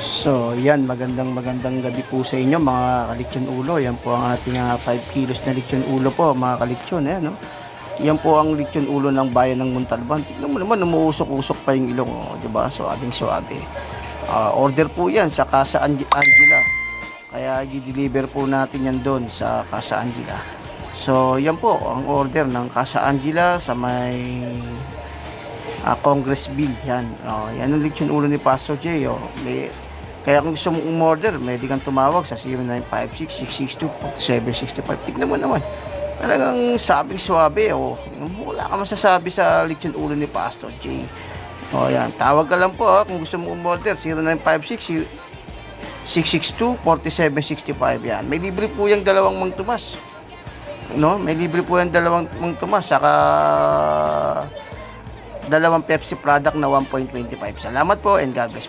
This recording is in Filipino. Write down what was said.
So, yan, magandang gabi po sa inyo mga kalitsyon ulo. Yan po ang ating 5 kilos na litsyon ulo po mga kalitsyon. No? Yan po ang litsyon ulo ng bayan ng Montalban. Tignan mo naman, umuusok-usok pa yung ilong. Oh, diba? So, ading suabe. Order po yan sa Casa Angela. Kaya i-deliver po natin yan doon sa Casa Angela. So, yan po ang order ng Casa Angela sa may Congress Bill. Yan. Yan ang litsyon ulo ni Pastor J. Kaya kung gusto mong umorder, pwede kang tumawag sa 0956-662-4765. Tignan mo naman. Talagang sabing swabe. Wala ka masasabi sa litsyon ulo ni Pastor J. Yan. Tawag ka lang po kung gusto mong umorder. 0956-662-4765. Yan. May libre po yung dalawang Mang Tomas. May libre po yung dalawang Mang Tomas. Saka dalawang Pepsi product na 1.25. Salamat po and God bless po.